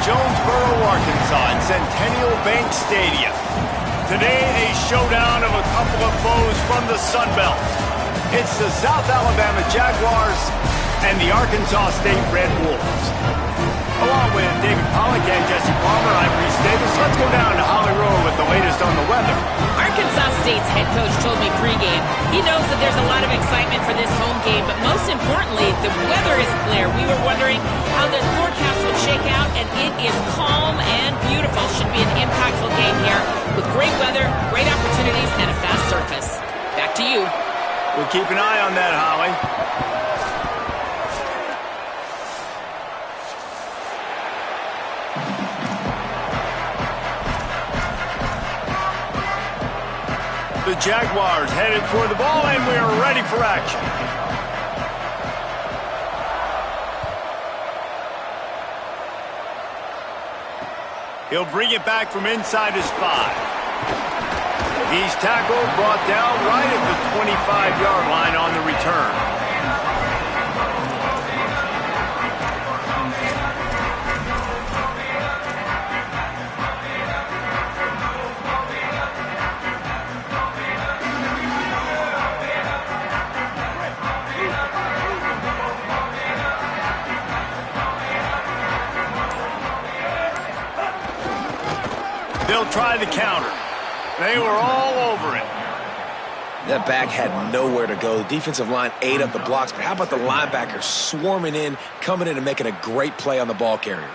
Jonesboro, Arkansas, at Centennial Bank Stadium. Today, a showdown of a couple of foes from the Sun Belt. It's the South Alabama Jaguars and the Arkansas State Red Wolves. Along with David Pollack and Jesse Palmer, I'm Reese Davis. Let's go down to Holly Rowe with the latest on the weather. Arkansas State's head coach told me pregame he knows that there's a lot of excitement for this home game, but most importantly, the weather is clear. We were wondering how the forecast would shake out, and it is calm and beautiful. Should be an impactful game here with great weather, great opportunities, and a fast surface. Back to you. We'll keep an eye on that, Holly. The Jaguars headed toward the ball, and we are ready for action. He'll bring it back from inside his 5. He's tackled, brought down right at the 25-yard line on the return. They'll try the counter. They were all over it. That back had nowhere to go. The defensive line ate up the blocks, but how about the linebackers swarming in, coming in and making a great play on the ball carrier?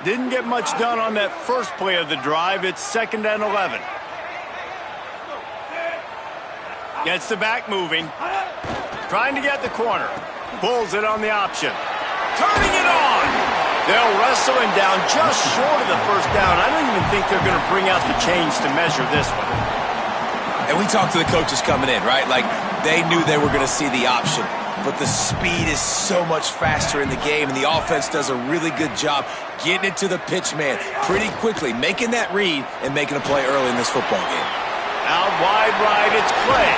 Didn't get much done on that first play of the drive. It's 2nd and 11. Gets the back moving. Trying to get the corner. Pulls it on the option. Turning it on. They'll wrestle him down just short of the first down. I don't even think they're going to bring out the chains to measure this one. And we talked to the coaches coming in, right? Like, they knew they were going to see the option. But the speed is so much faster in the game, and the offense does a really good job getting it to the pitch man pretty quickly, making that read and making a play early in this football game. Out wide right, it's Clay.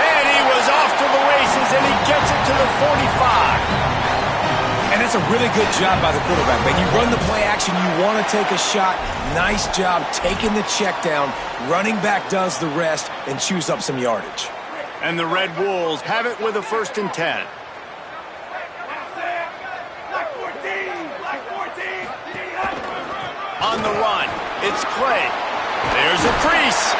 And he was off to the races, and he gets it to the 45. And that's a really good job by the quarterback, man. You run the play action, you want to take a shot. Nice job taking the check down. Running back does the rest and chews up some yardage. And the Red Wolves have it with a 1st and 10. On the run, it's Clay. There's a crease.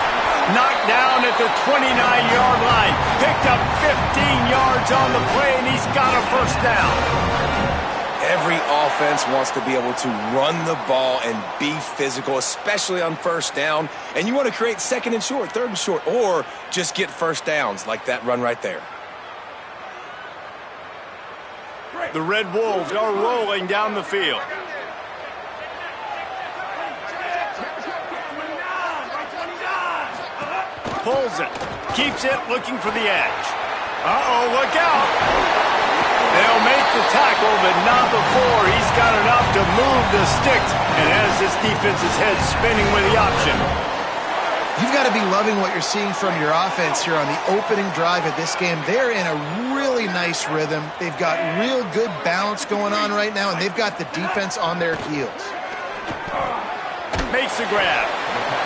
Knocked down at the 29-yard line. Picked up 15 yards on the play, and he's got a 1st down. Every offense wants to be able to run the ball and be physical, especially on 1st down. And you want to create 2nd and short, 3rd and short, or just get 1st downs like that run right there. The Red Wolves are rolling down the field. Pulls it. Keeps it, looking for the edge. Uh-oh, look out. They'll make the tackle, but not before he's got enough to move the sticks and has this defense's head spinning with the option. You've got to be loving what you're seeing from your offense here on the opening drive of this game. They're in a really nice rhythm. They've got real good balance going on right now, and they've got the defense on their heels. Makes the grab.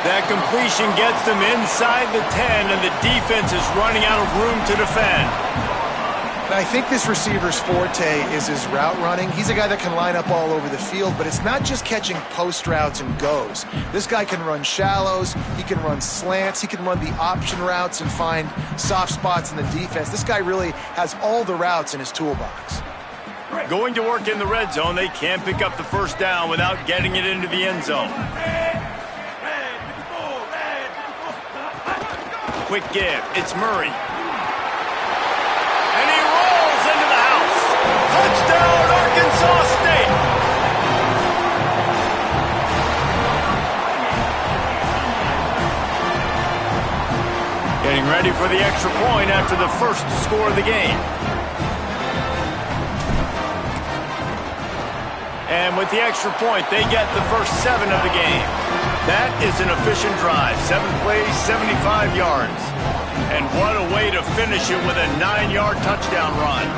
That completion gets them inside the 10, and the defense is running out of room to defend. I think this receiver's forte is his route running. He's a guy that can line up all over the field, but it's not just catching post routes and goes. This guy can run shallows, he can run slants, he can run the option routes and find soft spots in the defense. This guy really has all the routes in his toolbox. Going to work in the red zone, they can't pick up the 1st down without getting it into the end zone. Quick give, it's Murray. Touchdown, Arkansas State! Getting ready for the extra point after the 1st score of the game. And with the extra point, they get the first 7 of the game. That is an efficient drive. 7 plays, 75 yards. And what a way to finish it with a 9-yard touchdown run.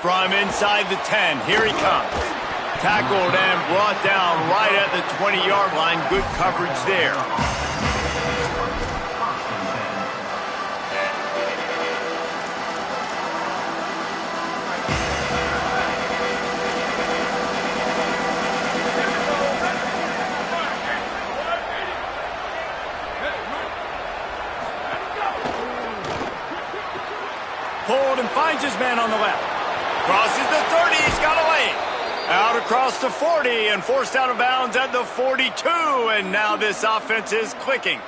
from inside the 10. Here he comes. Tackled and brought down right at the 20-yard line. Good coverage there. Pulled and finds his man on the left. Crosses the 30. He's got a lane. Out across the 40 and forced out of bounds at the 42. And now this offense is clicking.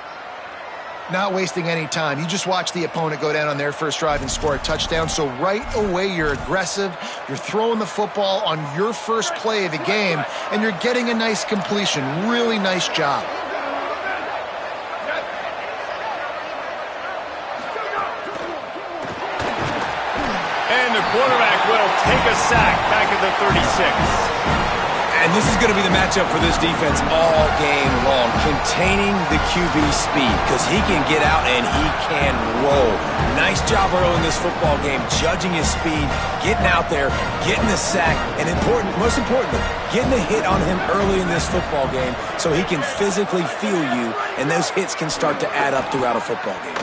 Not wasting any time. You just watch the opponent go down on their first drive and score a touchdown. So right away, you're aggressive. You're throwing the football on your first play of the game, and you're getting a nice completion. Really nice job. And the quarterback will take a sack back at the 36. And this is going to be the matchup for this defense all game long, containing the QB speed, because he can get out and he can roll. Nice job early in this football game, judging his speed, getting out there, getting the sack, and most importantly, getting a hit on him early in this football game so he can physically feel you, and those hits can start to add up throughout a football game.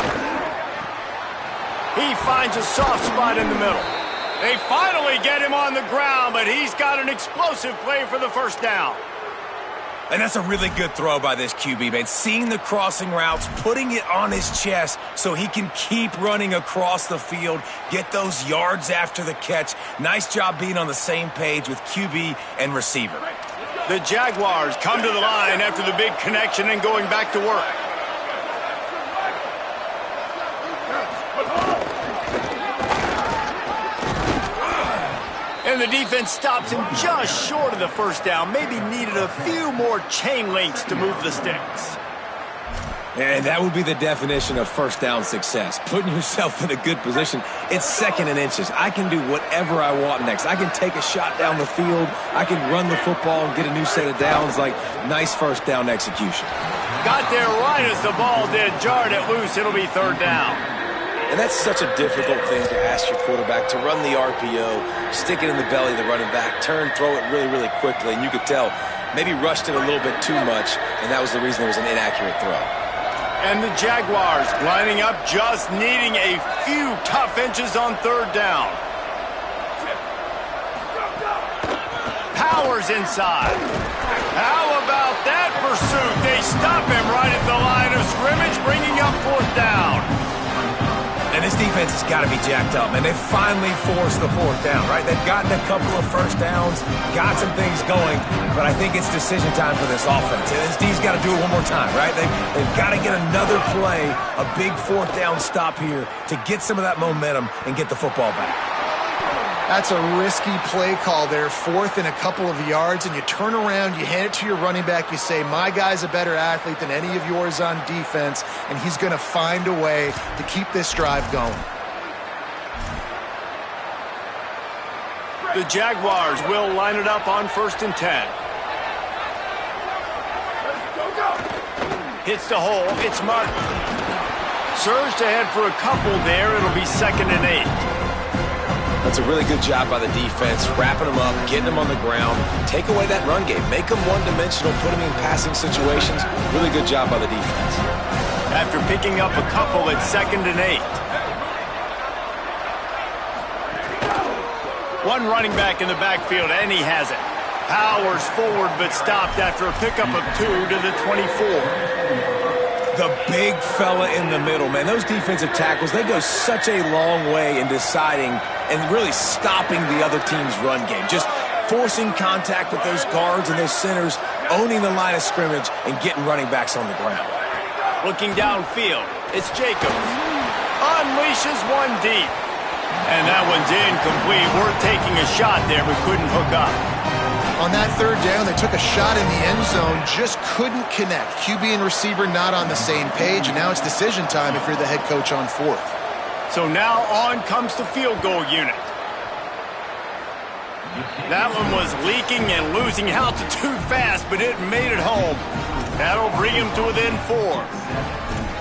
He finds a soft spot in the middle. They finally get him on the ground, but he's got an explosive play for the first down. And that's a really good throw by this QB, man. Seeing the crossing routes, putting it on his chest so he can keep running across the field, get those yards after the catch. Nice job being on the same page with QB and receiver. The Jaguars come to the line after the big connection and going back to work. And the defense stops him just short of the first down. Maybe needed a few more chain links to move the sticks. And that would be the definition of first down success. Putting yourself in a good position. It's second and inches. I can do whatever I want next. I can take a shot down the field. I can run the football and get a new set of downs. Like, nice first down execution. Got there right as the ball did. Jarred it loose. It'll be third down. And that's such a difficult thing to ask your quarterback, to run the RPO, stick it in the belly of the running back, turn, throw it really, really quickly. And you could tell, maybe rushed it a little bit too much, and that was the reason it was an inaccurate throw. And the Jaguars lining up, just needing a few tough inches on third down. Powers inside. How about that pursuit? They stop him right at the line of scrimmage, bringing up fourth down. And this defense has got to be jacked up, man. They've finally forced the fourth down, right? They've gotten a couple of first downs, got some things going, but I think it's decision time for this offense. And this D's got to do it one more time, right? They've got to get another play, a big fourth down stop here to get some of that momentum and get the football back. That's a risky play call there, fourth and a couple of yards, and you turn around, you hand it to your running back, you say, my guy's a better athlete than any of yours on defense, and he's going to find a way to keep this drive going. The Jaguars will line it up on 1st and 10. Hits the hole, it's Martin. Surged ahead for a couple there, it'll be 2nd and 8. That's a really good job by the defense, wrapping them up, getting them on the ground, take away that run game, make them one-dimensional, put them in passing situations. Really good job by the defense. After picking up a couple at 2nd and 8. One running back in the backfield, and he has it. Powers forward, but stopped after a pickup of 2 to the 24. The big fella in the middle, man. Those defensive tackles, they go such a long way in deciding and really stopping the other team's run game. Just forcing contact with those guards and those centers, owning the line of scrimmage, and getting running backs on the ground. Looking downfield, it's Jacobs. Unleashes one deep. And that one's incomplete. Worth taking a shot there, but couldn't hook up. On that third down, they took a shot in the end zone, just couldn't connect. QB and receiver not on the same page, and now it's decision time if you're the head coach on 4th. So now on comes the field goal unit. That one was leaking and losing altitude fast, but it made it home. That'll bring him to within 4.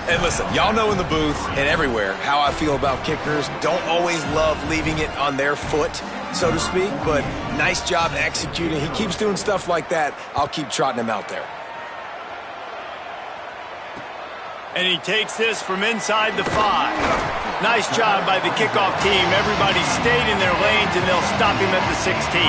And listen, y'all know in the booth and everywhere how I feel about kickers. Don't always love leaving it on their foot. so to speak, but nice job executing. He keeps doing stuff like that. I'll keep trotting him out there. And he takes this from inside the 5. Nice job by the kickoff team. Everybody stayed in their lanes, and they'll stop him at the 16.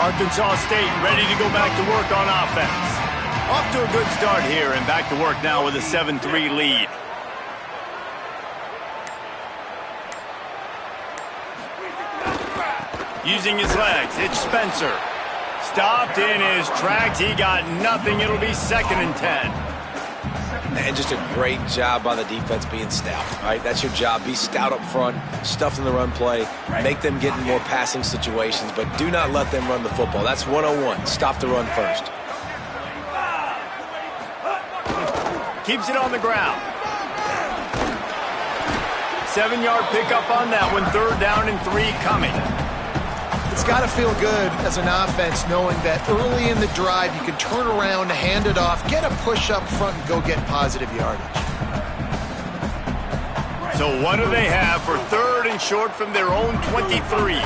Arkansas State ready to go back to work on offense. Off to a good start here, and back to work now with a 7-3 lead. Using his legs, it's Spencer. Stopped in his tracks. He got nothing. It'll be 2nd and 10. And just a great job by the defense being stout. All right, that's your job. Be stout up front, stuff in the run play, make them get in more passing situations, but do not let them run the football. That's 101. Stop the run first. Keeps it on the ground. 7-yard pickup on that one. 3rd down and 3 coming. It's got to feel good as an offense knowing that early in the drive you can turn around, hand it off, get a push up front, and go get positive yardage. So what do they have for 3rd and short from their own 23?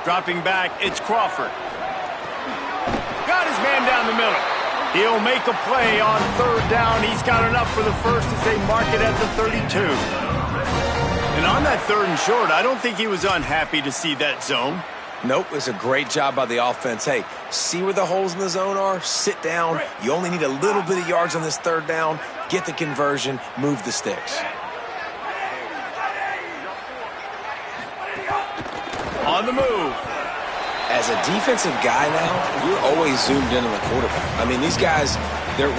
Dropping back, it's Crawford. Got his man down the middle. He'll make a play on 3rd down. He's got enough for the first as they mark it at the 32. And on that 3rd and short, I don't think he was unhappy to see that zone. Nope, it's a great job by the offense. Hey, see where the holes in the zone are? Sit down. You only need a little bit of yards on this 3rd down. Get the conversion, move the sticks. On the move. As a defensive guy now, you're always zoomed in on the quarterback. I mean, these guys,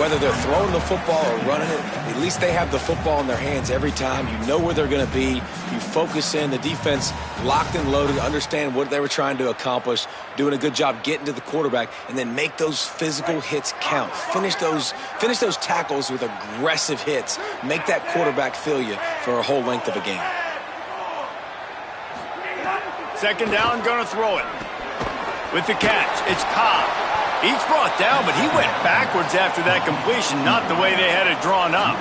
whether they're throwing the football or running it, at least they have the football in their hands every time. You know where they're going to be. You focus in. The defense locked and loaded, understand what they were trying to accomplish, doing a good job getting to the quarterback, and then make those physical hits count. Finish those tackles with aggressive hits. Make that quarterback feel you for a whole length of a game. 2nd down, going to throw it. With the catch, it's Cobb. He's brought down, but he went backwards after that completion, not the way they had it drawn up.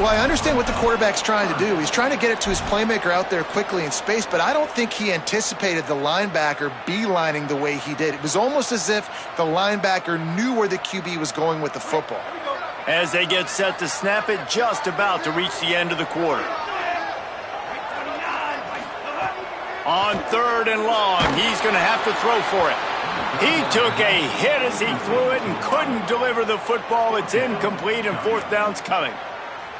Well, I understand what the quarterback's trying to do. He's trying to get it to his playmaker out there quickly in space, but I don't think he anticipated the linebacker beelining the way he did. It was almost as if the linebacker knew where the QB was going with the football. As they get set to snap it, just about to reach the end of the quarter. On 3rd and long, he's going to have to throw for it. He took a hit as he threw it and couldn't deliver the football. It's incomplete, and 4th down's coming.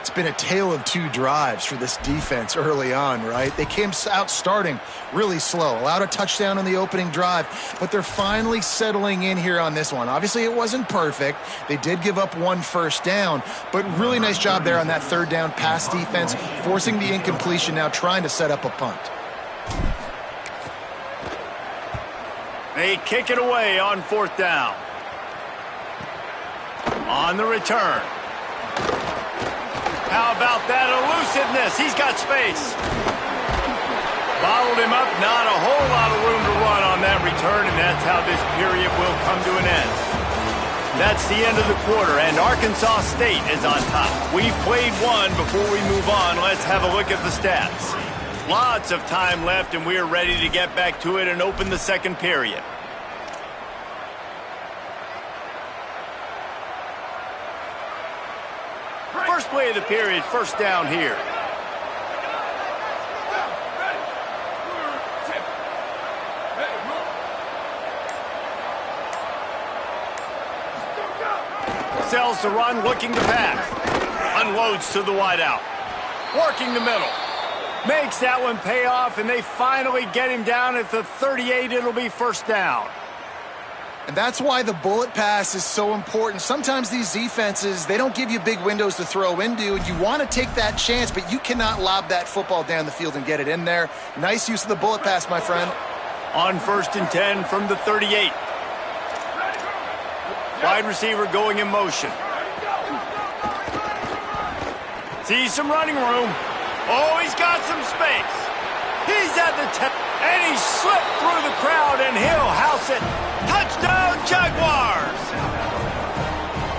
It's been a tale of 2 drives for this defense early on, right? They came out starting really slow, allowed a touchdown on the opening drive, but they're finally settling in here on this one. Obviously, it wasn't perfect. They did give up 1 first down, but really nice job there on that 3rd down pass defense, forcing the incompletion, now trying to set up a punt. They kick it away on 4th down. On the return. How about that elusiveness? He's got space. Bottled him up, not a whole lot of room to run on that return, and that's how this period will come to an end. That's the end of the quarter, and Arkansas State is on top. We've played one. Before we move on, let's have a look at the stats. Lots of time left, and we're ready to get back to it and open the 2nd period. First play of the period, 1st down here. Sells the run, looking to pass. Unloads to the wideout. Working the middle. Makes that one pay off, and they finally get him down at the 38. It'll be 1st down. And that's why the bullet pass is so important. Sometimes these defenses, they don't give you big windows to throw into, and you want to take that chance, but you cannot lob that football down the field and get it in there. Nice use of the bullet pass, my friend. On 1st and 10 from the 38. Wide receiver going in motion. Sees some running room. Oh, he's got some space. He's at the 10, and he slipped through the crowd, and he'll house it. Touchdown, Jaguars!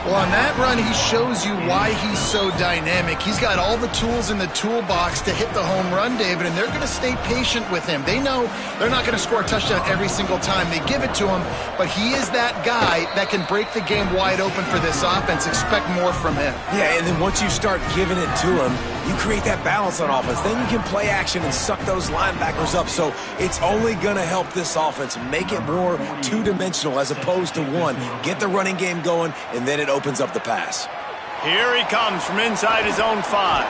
Well, on that run, he shows you why he's so dynamic. He's got all the tools in the toolbox to hit the home run, David, and they're going to stay patient with him. They know they're not going to score a touchdown every single time they give it to him, but he is that guy that can break the game wide open for this offense. Expect more from him. Yeah, and then once you start giving it to him, you create that balance on offense. Then you can play action and suck those linebackers up. So it's only going to help this offense make it more two-dimensional as opposed to one. Get the running game going, and then it opens up the pass. Here he comes from inside his own 5.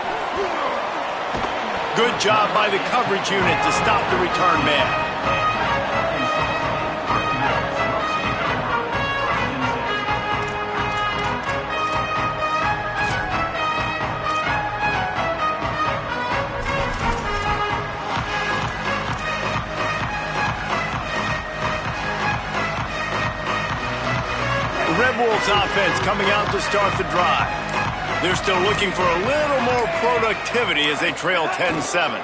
Good job by the coverage unit to stop the return man. Red Wolves offense coming out to start the drive. They're still looking for a little more productivity as they trail 10-7.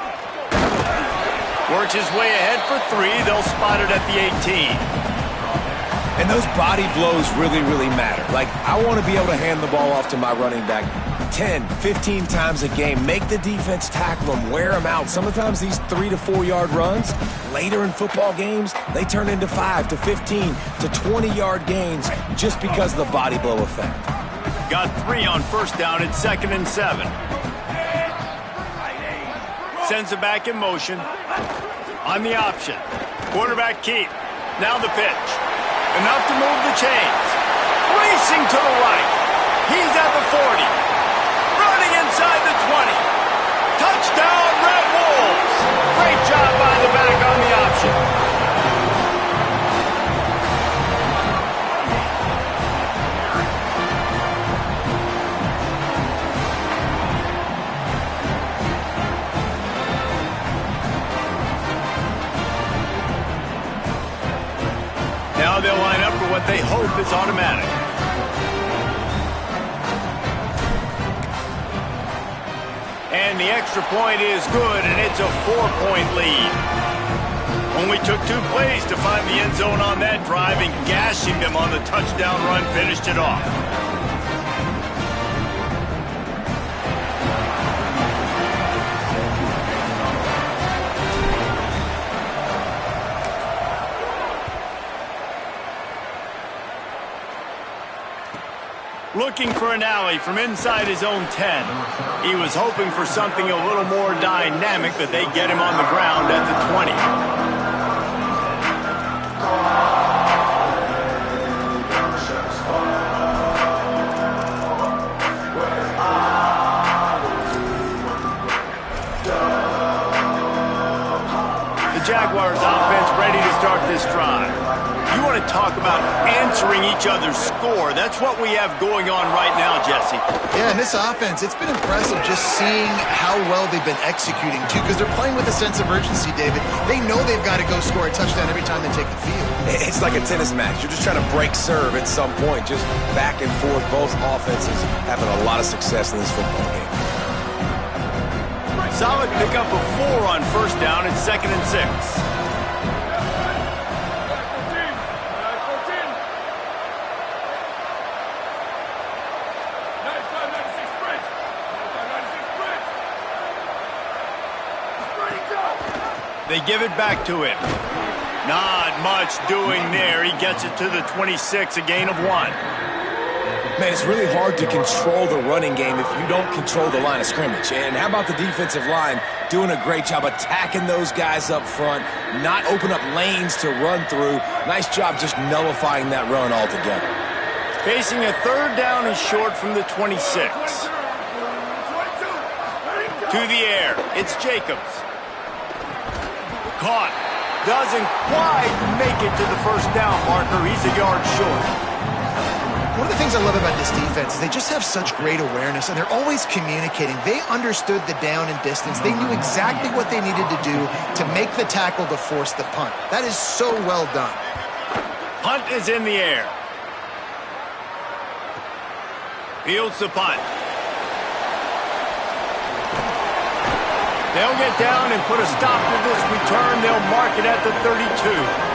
Works his way ahead for 3. They'll spot it at the 18. And those body blows really, really matter. Like, I want to be able to hand the ball off to my running back 10, 15 times a game. Make the defense tackle them, wear them out. Sometimes these 3 to 4 yard runs, later in football games, they turn into 5 to 15 to 20-yard gains just because of the body blow effect. Got 3 on first down at 2nd and 7. Sends it back in motion. On the option. Quarterback keep. Now the pitch. Enough to move the chains. Racing to the right. He's at the 40. Running inside the 20. Touchdown, Red Wolves. Great job by the back on the option. Now they'll line up for what they hope is automatic. And the extra point is good, and it's a 4-point lead. Only took 2 plays to find the end zone on that drive, and gashing them on the touchdown run finished it off. Looking for an alley from inside his own 10. He was hoping for something a little more dynamic, but they get him on the ground at the 20. The Jaguars offense ready to start this drive. You want to talk about answering each other's score. That's what we have going on right now, Jesse. Yeah, and this offense, it's been impressive just seeing how well they've been executing, too, because they're playing with a sense of urgency, David. They know they've got to go score a touchdown every time they take the field. It's like a tennis match. You're just trying to break serve at some point, just back and forth. Both offenses having a lot of success in this football game. Solid pickup of 4 on first down at 2nd and 6. They give it back to him. Not much doing there. He gets it to the 26, a gain of 1. Man, it's really hard to control the running game if you don't control the line of scrimmage. And how about the defensive line doing a great job attacking those guys up front, not open up lanes to run through. Nice job just nullifying that run altogether. Facing a 3rd down and short from the 26. To the air. It's Jacobs. Caught. Doesn't quite make it to the first down marker. He's a yard short. One of the things I love about this defense is they just have such great awareness, and they're always communicating. They understood the down and distance. They knew exactly what they needed to do to make the tackle to force the punt. That is so well done. Punt is in the air. Fields the punt. They'll get down and put a stop to this return. They'll mark it at the 32.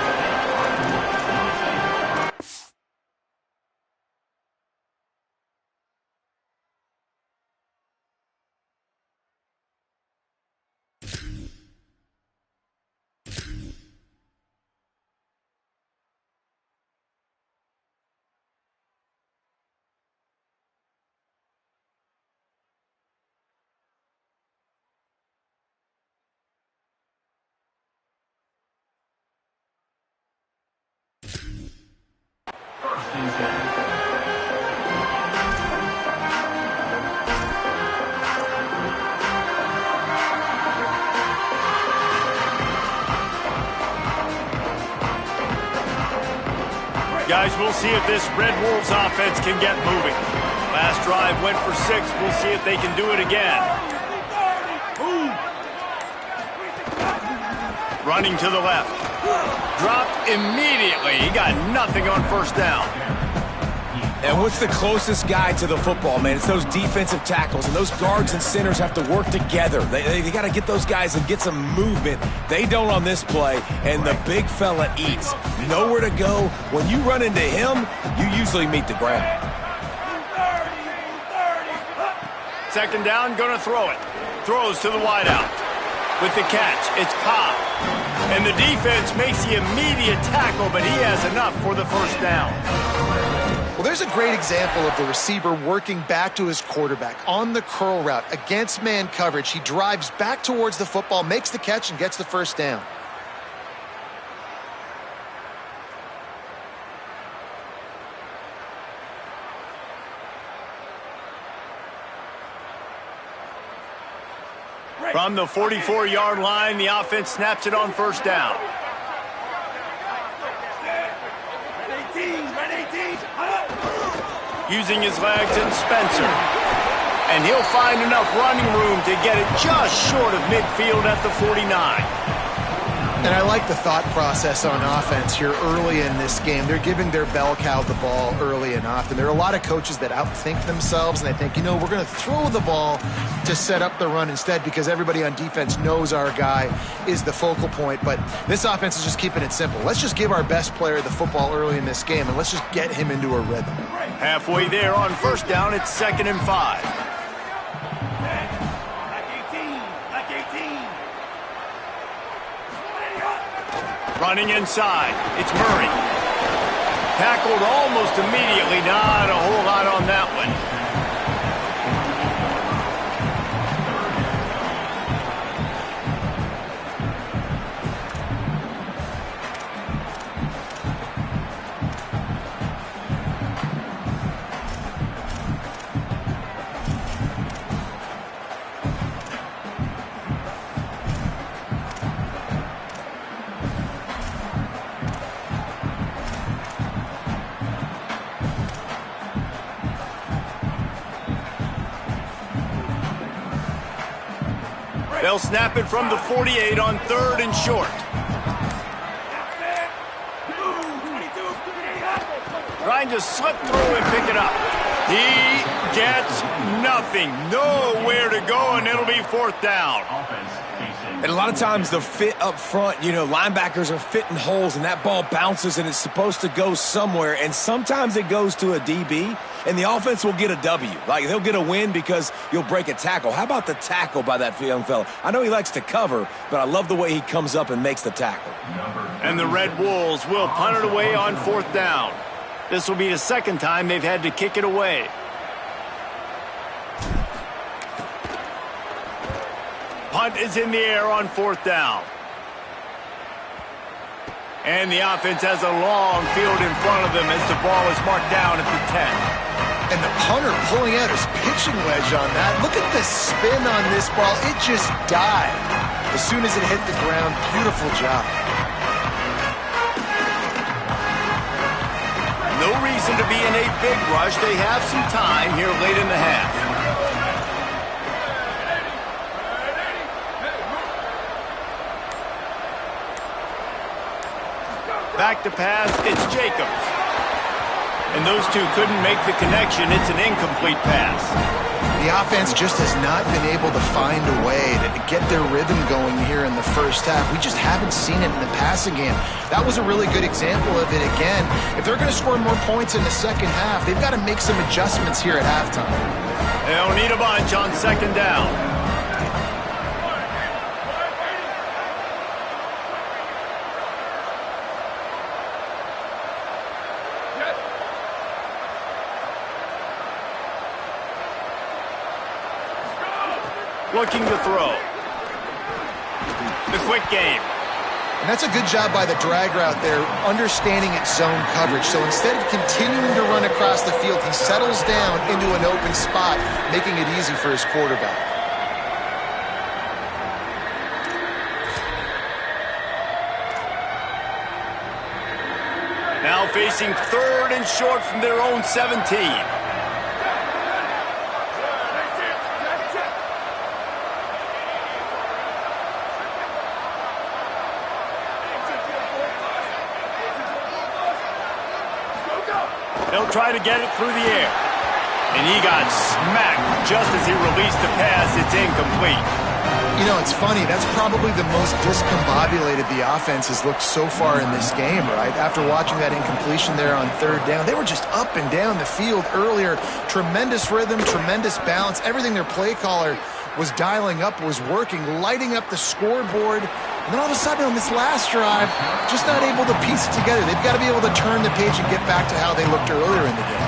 Guys, we'll see if this Red Wolves offense can get moving. Last drive went for 6. We'll see if they can do it again. Running to the left. Dropped immediately. He got nothing on first down. And what's the closest guy to the football, man? It's those defensive tackles, and those guards and centers have to work together. They got to get those guys and get some movement. They don't on this play, and the big fella eats. Nowhere to go. When you run into him, you usually meet the ground. Second down, going to throw it. Throws to the wideout. With the catch, it's Cobb. And the defense makes the immediate tackle, but he has enough for the first down. Well, there's a great example of the receiver working back to his quarterback on the curl route against man coverage. He drives back towards the football, makes the catch, and gets the first down. From the 44-yard line, the offense snaps it on first down. Using his legs and Spencer. And he'll find enough running room to get it just short of midfield at the 49. And I like the thought process on offense here early in this game. They're giving their bell cow the ball early and often. There are a lot of coaches that outthink themselves, and they think, we're going to throw the ball to set up the run instead because everybody on defense knows our guy is the focal point. But this offense is just keeping it simple. Let's just give our best player the football early in this game, and let's just get him into a rhythm. Halfway there on first down, it's 2nd and 5. Running inside, it's Murray. Tackled almost immediately, not a whole lot on that one. They'll snap it from the 48 on 3rd and short. Trying to slip through and pick it up. He gets nothing. Nowhere to go, and it'll be 4th down. And a lot of times the fit up front, linebackers are fitting holes, and that ball bounces, and it's supposed to go somewhere, and sometimes it goes to a DB, and the offense will get a W. Like, they'll get a win because you'll break a tackle. How about the tackle by that young fella? I know he likes to cover, but I love the way he comes up and makes the tackle. And the Red Wolves will punt it away on 4th down. This will be the 2nd time they've had to kick it away. Punt is in the air on 4th down. And the offense has a long field in front of them as the ball is marked down at the 10. And the punter pulling out his pitching wedge on that. Look at the spin on this ball. It just dived as soon as it hit the ground. Beautiful job. No reason to be in a big rush. They have some time here late in the half. Back to pass, it's Jacobs. And those two couldn't make the connection. It's an incomplete pass. The offense just has not been able to find a way to get their rhythm going here in the first half. We just haven't seen it in the passing game. That was a really good example of it again. If they're going to score more points in the second half, they've got to make some adjustments here at halftime. They'll need a bunch on 2nd down. Looking to throw. The quick game. And that's a good job by the drag route there, understanding its zone coverage. So instead of continuing to run across the field, he settles down into an open spot, making it easy for his quarterback. Now facing 3rd and short from their own 17. He'll try to get it through the air. And he got smacked just as he released the pass. It's incomplete. You know, it's funny. That's probably the most discombobulated the offense has looked so far in this game, right? After watching that incompletion there on 3rd down, they were just up and down the field earlier. Tremendous rhythm, tremendous balance. Everything their play caller was dialing up was working, lighting up the scoreboard. And then all of a sudden on this last drive, just not able to piece it together. They've got to be able to turn the page and get back to how they looked earlier in the game.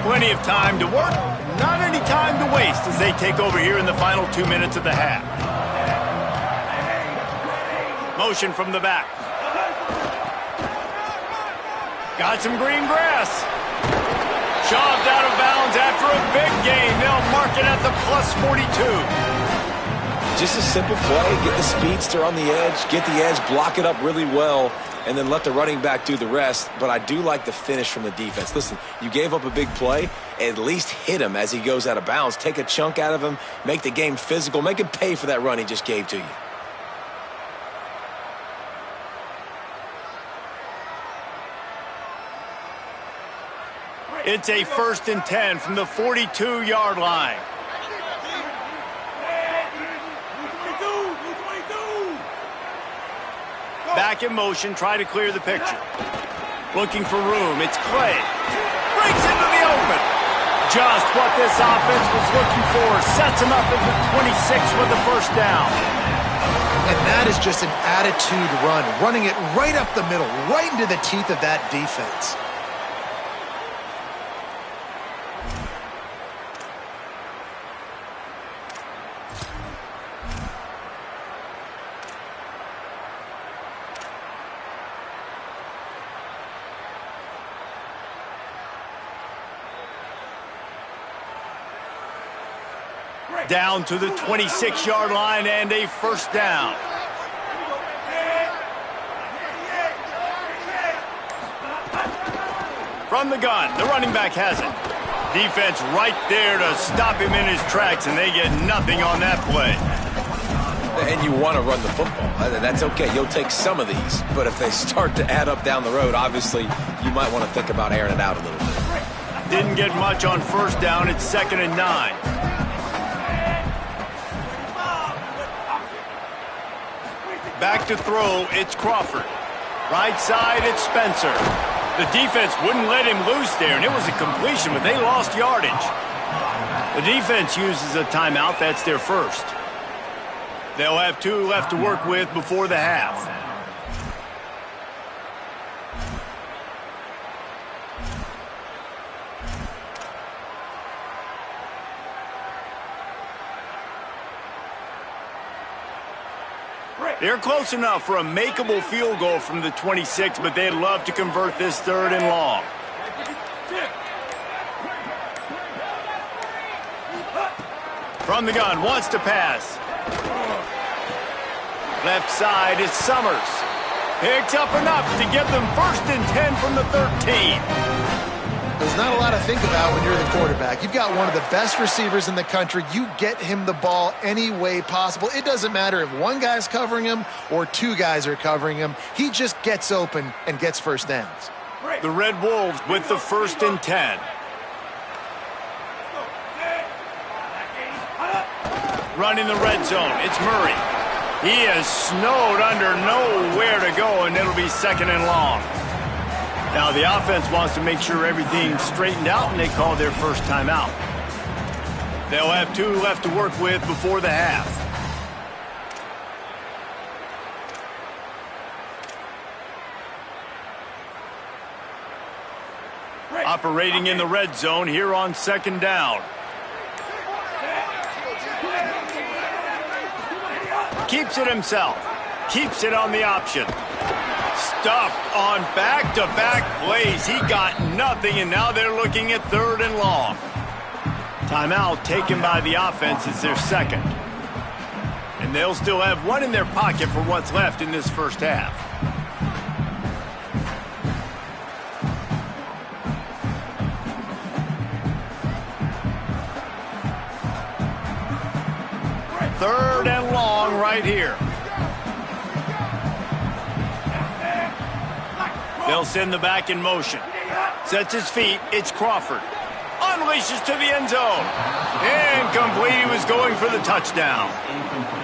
Plenty of time to work, not any time to waste as they take over here in the final 2 minutes of the half. Motion from the back. Got some green grass. Shoved out of bounds after a big gain. They'll mark it at the +42. Just a simple play. Get the speedster on the edge, get the edge, block it up really well, and then let the running back do the rest. But I do like the finish from the defense. Listen, you gave up a big play. At least hit him as he goes out of bounds. Take a chunk out of him. Make the game physical. Make him pay for that run he just gave to you. It's a 1st and 10 from the 42-yard line. Back in motion, try to clear the picture. Looking for room, it's Clay. Breaks into the open. Just what this offense was looking for. Sets him up at the 26 with the 1st down. And that is just an attitude run, running it right up the middle, right into the teeth of that defense. Down to the 26-yard line and a 1st down. From the gun, the running back has it. Defense right there to stop him in his tracks, and they get nothing on that play. And you want to run the football. That's okay. You'll take some of these. But if they start to add up down the road, obviously you might want to think about airing it out a little bit. Didn't get much on 1st down. It's 2nd and 9. Back to throw, it's Crawford. Right side, it's Spencer. The defense wouldn't let him loose there, and it was a completion, but they lost yardage. The defense uses a timeout. That's their 1st. They'll have 2 left to work with before the half. They're close enough for a makeable field goal from the 26, but they'd love to convert this 3rd and long. From the gun, wants to pass. Left side is Summers. Picks up enough to give them 1st and 10 from the 13. There's not a lot to think about when you're the quarterback. You've got one of the best receivers in the country. You get him the ball any way possible. It doesn't matter if one guy's covering him or 2 guys are covering him. He just gets open and gets 1st downs. The Red Wolves with the 1st and 10. Running the red zone, it's Murray. He is snowed under, nowhere to go, and it'll be 2nd and long. Now the offense wants to make sure everything's straightened out, and they call their 1st timeout. They'll have 2 left to work with before the half. Operating in the red zone here on 2nd down. Keeps it himself. Keeps it on the option. Stuffed on back-to-back plays. He got nothing, and now they're looking at 3rd and long. Timeout taken by the offense is their 2nd. And And they'll still have one in their pocket for what's left in this first half. Third and long right here. They'll send the back in motion. Sets his feet. It's Crawford. Unleashes to the end zone. Incomplete. He was going for the touchdown.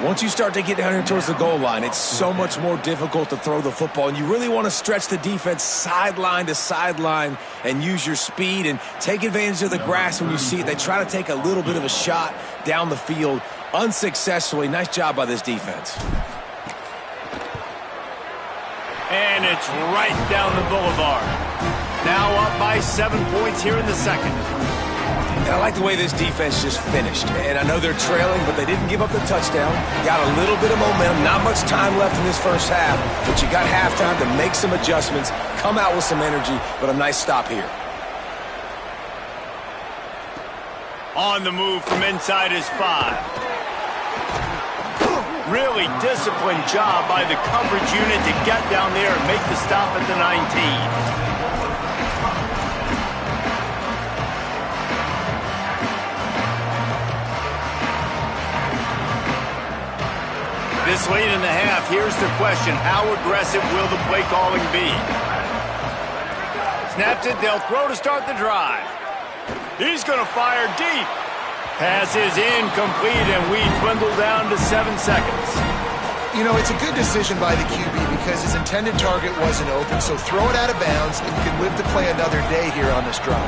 Once you start to get down here towards the goal line, it's so much more difficult to throw the football, and you really want to stretch the defense sideline to sideline and use your speed and take advantage of the grass when you see it. They try to take a little bit of a shot down the field unsuccessfully. Nice job by this defense. And it's right down the boulevard. Now up by 7 points here in the second. And I like the way this defense just finished. And I know they're trailing, but they didn't give up the touchdown. Got a little bit of momentum. Not much time left in this first half, but you got halftime to make some adjustments, come out with some energy, but a nice stop here. On the move from inside his 5. Really disciplined job by the coverage unit to get down there and make the stop at the 19. This late in the half, here's the question. How aggressive will the play calling be? Snapped it, they'll throw to start the drive. He's going to fire deep. Pass is incomplete, and we dwindle down to 7 seconds. You know, it's a good decision by the QB because his intended target wasn't open, so throw it out of bounds, and you can live to play another day here on this drive.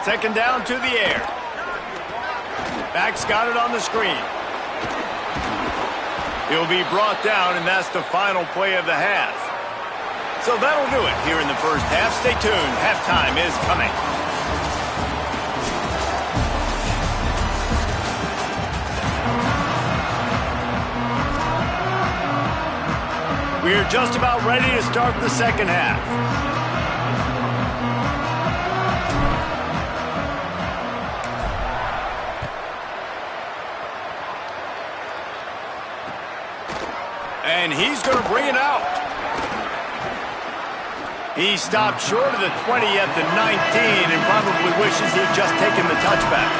Second down to the air. Back's got it on the screen. He'll be brought down, and that's the final play of the half. So that'll do it here in the first half. Stay tuned. Halftime is coming. We're just about ready to start the second half. And he's going to bring it out. He stopped short of the 20 at the 19 and probably wishes he'd just taken the touchback.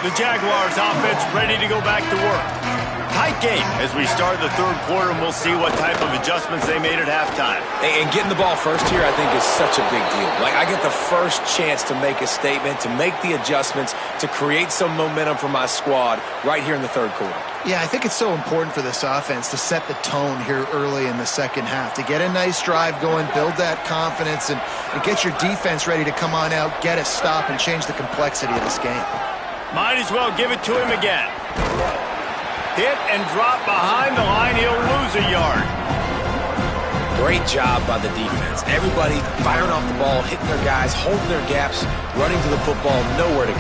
The Jaguars offense ready to go back to work. Tight game as we start the third quarter, and we'll see what type of adjustments they made at halftime. And getting the ball first here, I think, is such a big deal. Like, I get the first chance to make a statement, to make the adjustments, to create some momentum for my squad right here in the third quarter. Yeah, I think it's so important for this offense to set the tone here early in the second half, to get a nice drive going, build that confidence, and get your defense ready to come on out, get a stop, and change the complexity of this game. Might as well give it to him again. Hit and drop behind the line. He'll lose a yard. Great job by the defense. Everybody firing off the ball, hitting their guys, holding their gaps, running to the football, nowhere to go.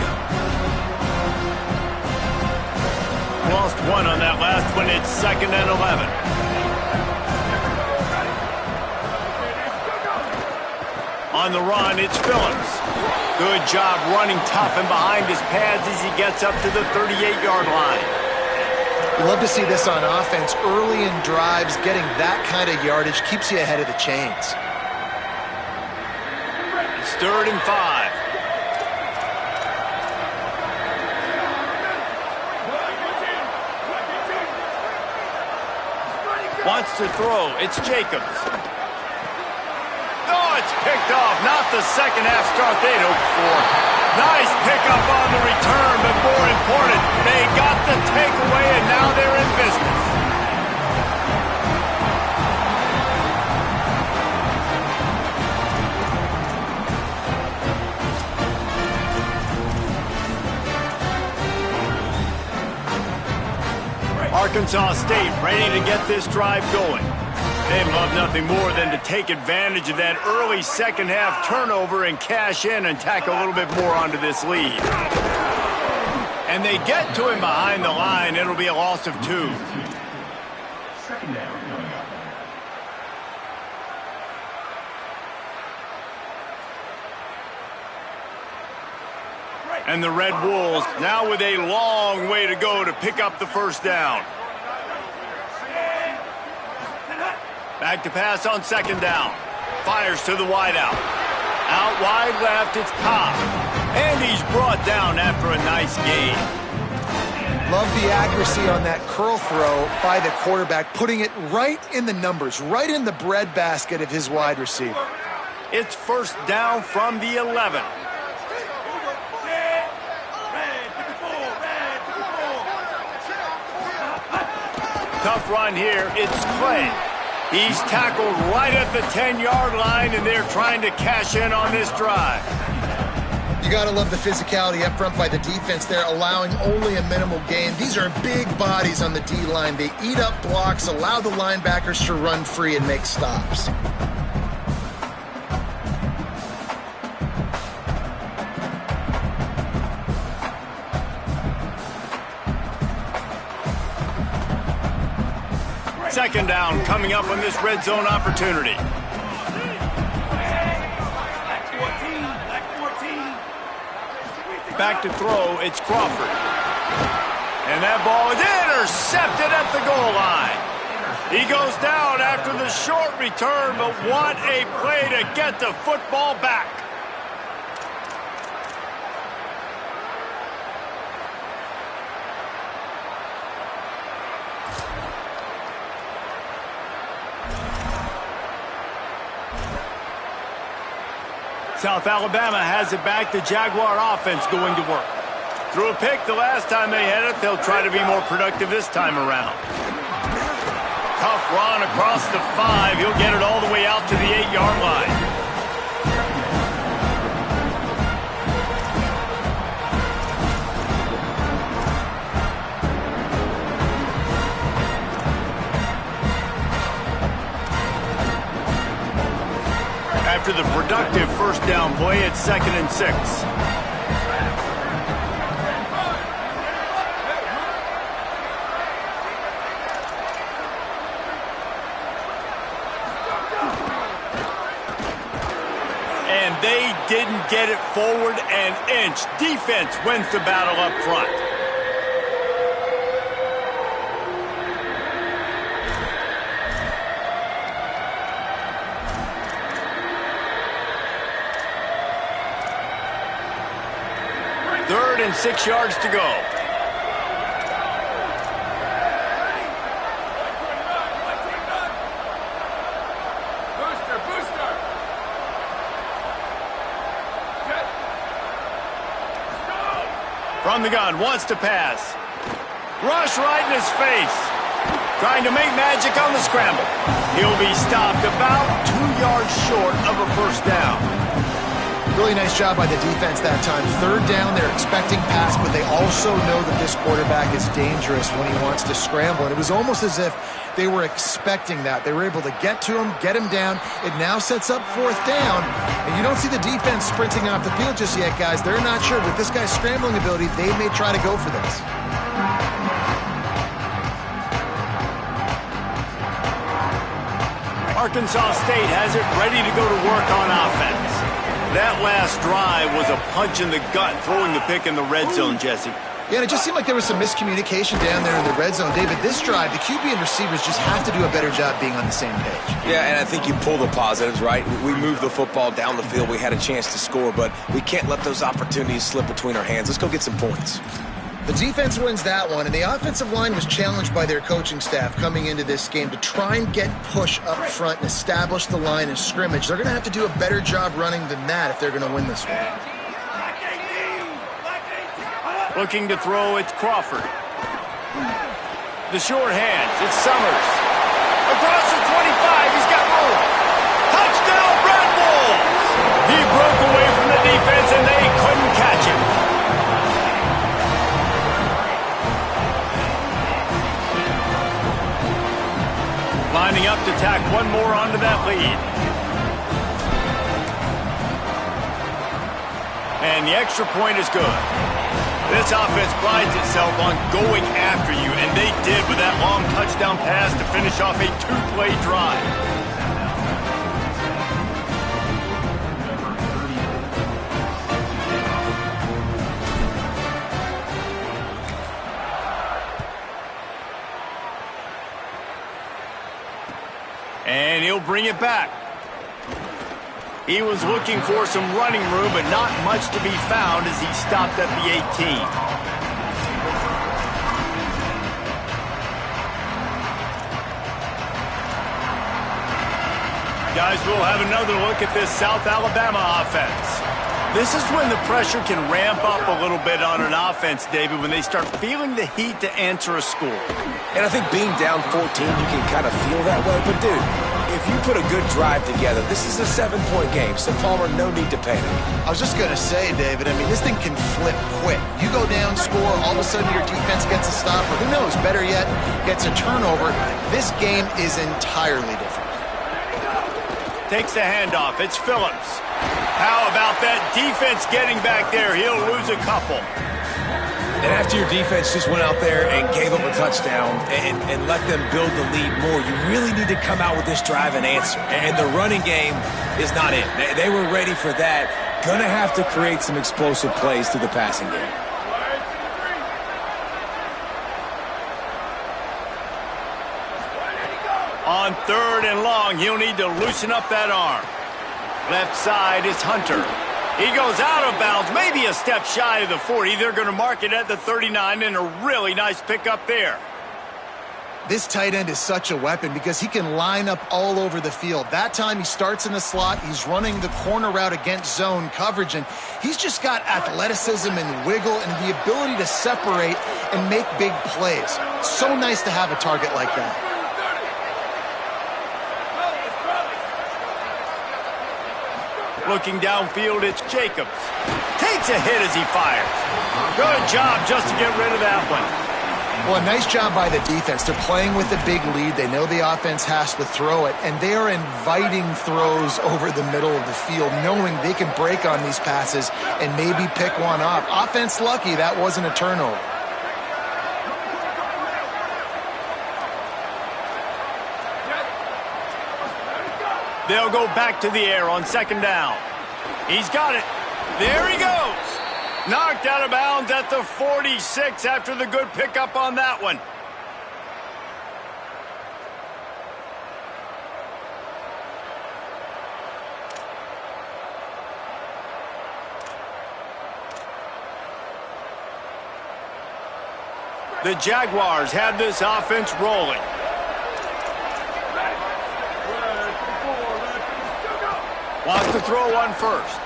Lost one on that last one. It's 2nd and 11. On the run, it's Phillips. Good job running tough and behind his pads as he gets up to the 38-yard line. You love to see this on offense. Early in drives, getting that kind of yardage keeps you ahead of the chains. It's 3rd and 5. Wants to throw. It's Jacobs. Oh, it's picked off. Not the second half start they'd hoped for. Nice pickup on the return, but more important, they got the takeaway, and now they're in business. Arkansas State ready to get this drive going. They'd love nothing more than to take advantage of that early second half turnover and cash in and tack a little bit more onto this lead. And they get to him behind the line. It'll be a loss of 2. Second down coming up. And the Red Wolves now with a long way to go to pick up the first down. Back to pass on second down. Fires to the wideout. Out wide left, it's Cobb. And he's brought down after a nice gain. Love the accuracy on that curl throw by the quarterback, putting it right in the numbers, right in the breadbasket of his wide receiver. It's first down from the 11. Tough run here, it's Clay. He's tackled right at the 10-yard line, and they're trying to cash in on this drive. You got to love the physicality up front by the defense there, allowing only a minimal gain. These are big bodies on the D-line. They eat up blocks, allow the linebackers to run free and make stops. Second down coming up on this red zone opportunity. Back to throw, it's Crawford. And that ball is intercepted at the goal line. He goes down after the short return, but what a play to get the football back. South Alabama has it back. The Jaguar offense going to work. Threw a pick the last time they had it. They'll try to be more productive this time around. Tough run across the 5. He'll get it all the way out to the 8-yard line. After the productive first down play, it's 2nd and 6. And they didn't get it forward an inch. Defense wins the battle up front. Third and 6 yards to go. From the gun, wants to pass. Rush right in his face. Trying to make magic on the scramble. He'll be stopped about 2 yards short of a first down. Really nice job by the defense that time. Third down, they're expecting pass, but they also know that this quarterback is dangerous when he wants to scramble. And it was almost as if they were expecting that. They were able to get to him, get him down. It now sets up fourth down. And you don't see the defense sprinting off the field just yet, guys. They're not sure. With this guy's scrambling ability, they may try to go for this. Arkansas State has it ready to go to work on offense. That last drive was a punch in the gut, throwing the pick in the red zone, Jesse. Yeah, and it just seemed like there was some miscommunication down there in the red zone. David, this drive, the QB and receivers just have to do a better job being on the same page. Yeah, and I think you pull the positives, right? We moved the football down the field. We had a chance to score, but we can't let those opportunities slip between our hands. Let's go get some points. The defense wins that one, and the offensive line was challenged by their coaching staff coming into this game to try and get push up front and establish the line of scrimmage. They're going to have to do a better job running than that if they're going to win this one. Looking to throw, it's Crawford. The short hands, it's Summers. Across the 25, he's got room. Touchdown, Red Wolves! He broke away from the defense, and they couldn't catch him. Lining up to tack one more onto that lead. And the extra point is good. This offense prides itself on going after you, and they did with that long touchdown pass to finish off a two-play drive. bring it back. He was looking for some running room, but not much to be found as he stopped at the 18. Guys, we'll have another look at this South Alabama offense. This is when the pressure can ramp up a little bit on an offense, David, when they start feeling the heat to answer a score. And I think being down 14, you can kind of feel that way. But, dude, if you put a good drive together, this is a 7-point game, so Palmer, no need to panic. I was just going to say, David, I mean, this thing can flip quick. You go down, score, all of a sudden your defense gets a stop, or who knows, better yet, gets a turnover. This game is entirely different. Takes the handoff. It's Phillips. How about that defense getting back there? He'll lose a couple. And after your defense just went out there and gave up a touchdown and let them build the lead more, you really need to come out with this drive and answer. And the running game is not it. They were ready for that. Gonna have to create some explosive plays through the passing game. On 3rd and long, he'll need to loosen up that arm. Left side is Hunter. He goes out of bounds, maybe a step shy of the 40. They're going to mark it at the 39, and a really nice pickup there. This tight end is such a weapon because he can line up all over the field. That time he starts in the slot. He's running the corner route against zone coverage, and he's just got athleticism and wiggle and the ability to separate and make big plays. So nice to have a target like that. Looking downfield, it's Jacobs. Takes a hit as he fires. Good job just to get rid of that one. Well, a nice job by the defense. They're playing with a big lead. They know the offense has to throw it, and they are inviting throws over the middle of the field, knowing they can break on these passes and maybe pick one off. Offense lucky that wasn't a turnover. They'll go back to the air on 2nd down. He's got it. There he goes. Knocked out of bounds at the 46 after the good pickup on that one. The Jaguars have this offense rolling. Wants to throw one first.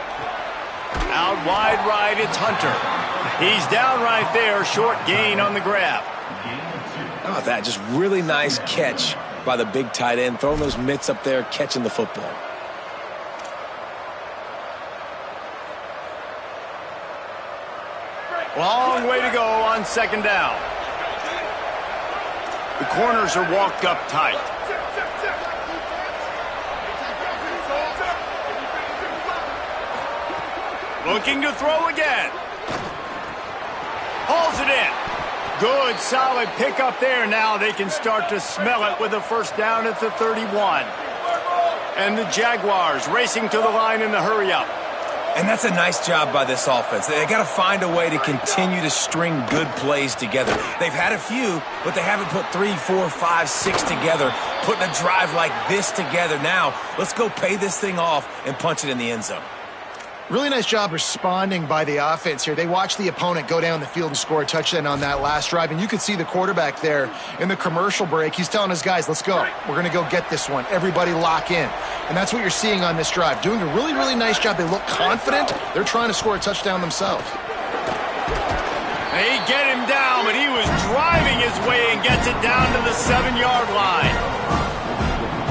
Out wide right, it's Hunter. He's down right there, short gain on the grab. How about that? Just really nice catch by the big tight end, throwing those mitts up there, catching the football. Long way to go on 2nd down. The corners are walked up tight. Looking to throw again. Hauls it in. Good, solid pickup there. Now they can start to smell it with a 1st down at the 31. And the Jaguars racing to the line in the hurry-up. And that's a nice job by this offense. They got to find a way to continue to string good plays together. They've had a few, but they haven't put 3, 4, 5, 6 together, putting a drive like this together. Now, let's go pay this thing off and punch it in the end zone. Really nice job responding by the offense here. They watched the opponent go down the field and score a touchdown on that last drive, and you could see the quarterback there in the commercial break. He's telling his guys, let's go. We're going to go get this one. Everybody lock in. And that's what you're seeing on this drive. Doing a really, really nice job. They look confident. They're trying to score a touchdown themselves. They get him down, but he was driving his way and gets it down to the 7-yard line.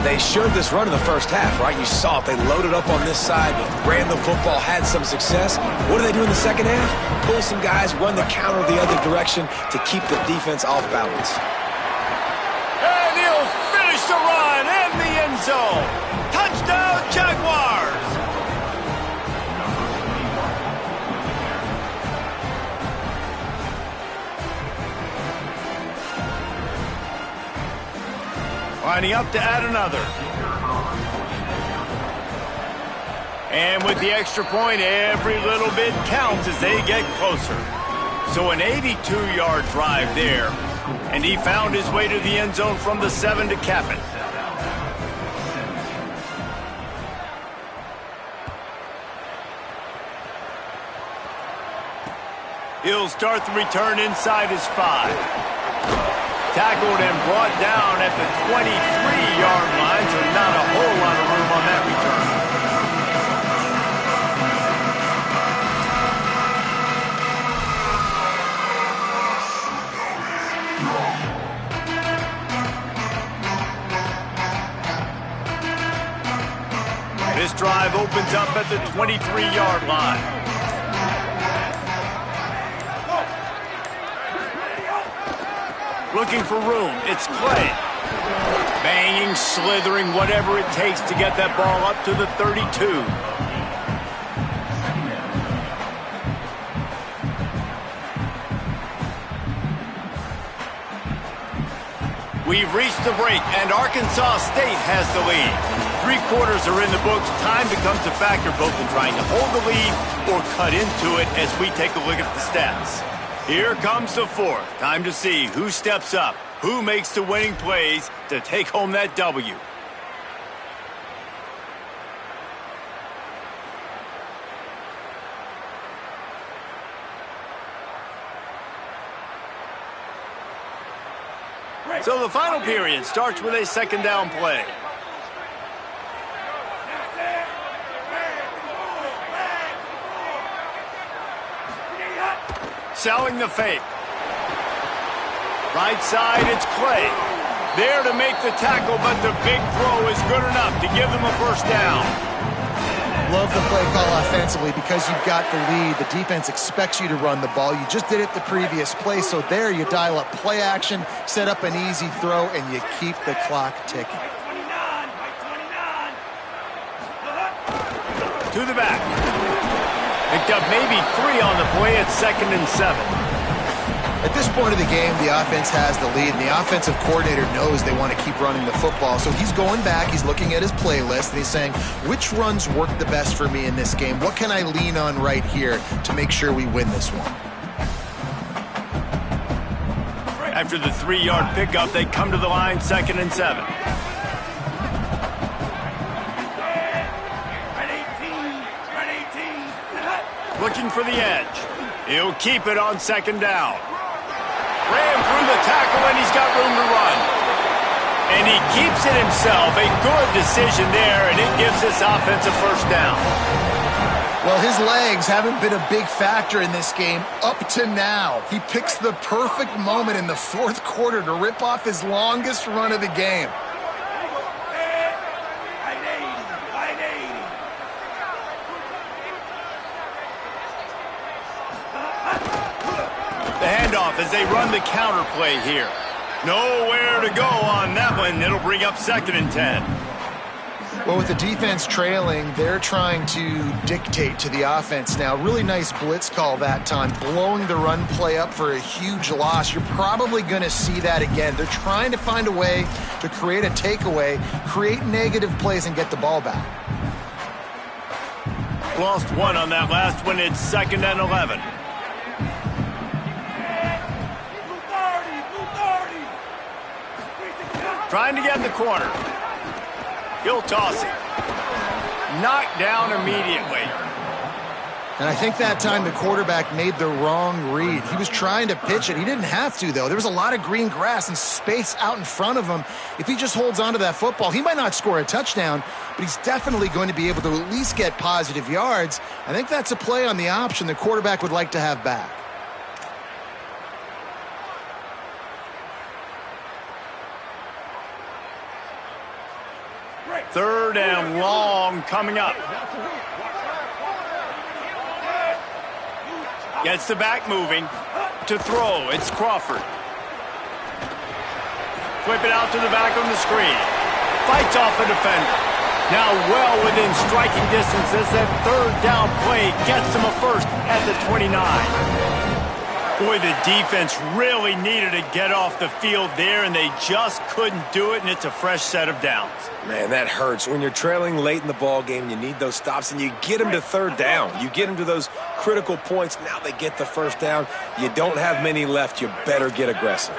They showed this run in the first half, right? You saw it. They loaded up on this side, ran the football, had some success. What do they do in the second half? Pull some guys, run the counter the other direction to keep the defense off balance. And he'll finish the run in the end zone. Touchdown, Jaguars! Lining up to add another. And with the extra point, every little bit counts as they get closer. So an 82-yard drive there. And he found his way to the end zone from the 7 to cap it. He'll start the return inside his 5. Tackled and brought down at the 23-yard line, so not a whole lot of room on that return. This drive opens up at the 23-yard line. Looking for room, it's Clay. Banging, slithering, whatever it takes to get that ball up to the 32. We've reached the break, and Arkansas State has the lead. 3 quarters are in the books. Time becomes a factor both in trying to hold the lead or cut into it as we take a look at the stats. Here comes the 4th. Time to see who steps up, who makes the winning plays to take home that W. So the final period starts with a second down play. Selling the fake. Right side, it's Clay. There to make the tackle, but the big throw is good enough to give them a first down. Love the play call offensively because you've got the lead. The defense expects you to run the ball. You just did it the previous play, so there you dial up play action, set up an easy throw, and you keep the clock ticking. To the back. Picked up maybe 3 on the play at 2nd and 7. At this point of the game, the offense has the lead, and the offensive coordinator knows they want to keep running the football. So he's going back, he's looking at his playlist, and he's saying, which runs work the best for me in this game? What can I lean on right here to make sure we win this one? After the 3-yard pickup, they come to the line, 2nd and 7. Looking for the edge. He'll keep it on 2nd down. Ran through the tackle, and he's got room to run. And he keeps it himself. A good decision there, and it gives this offense a first down. Well, his legs haven't been a big factor in this game up to now. He picks the perfect moment in the 4th quarter to rip off his longest run of the game. The handoff as they run the counter play here. Nowhere to go on that one. It'll bring up 2nd and 10. Well, with the defense trailing, they're trying to dictate to the offense now. Really nice blitz call that time, blowing the run play up for a huge loss. You're probably going to see that again. They're trying to find a way to create a takeaway, create negative plays, and get the ball back. Lost 1 on that last one. It's 2nd and 11. Trying to get in the corner. He'll toss it. Knocked down immediately. And I think that time the quarterback made the wrong read. He was trying to pitch it. He didn't have to, though. There was a lot of green grass and space out in front of him. If he just holds on to that football, he might not score a touchdown, but he's definitely going to be able to at least get positive yards. I think that's a play on the option the quarterback would like to have back. 3rd and long coming up. Gets the back moving. To throw, it's Crawford. Flip it out to the back on the screen. Fights off a defender. Now well within striking distance as that 3rd down play gets him a first at the 29. Boy, the defense really needed to get off the field there, and they just couldn't do it, and it's a fresh set of downs. Man, that hurts. When you're trailing late in the ball game, you need those stops, and you get them to 3rd down. You get them to those critical points. Now they get the first down. You don't have many left. You better get aggressive.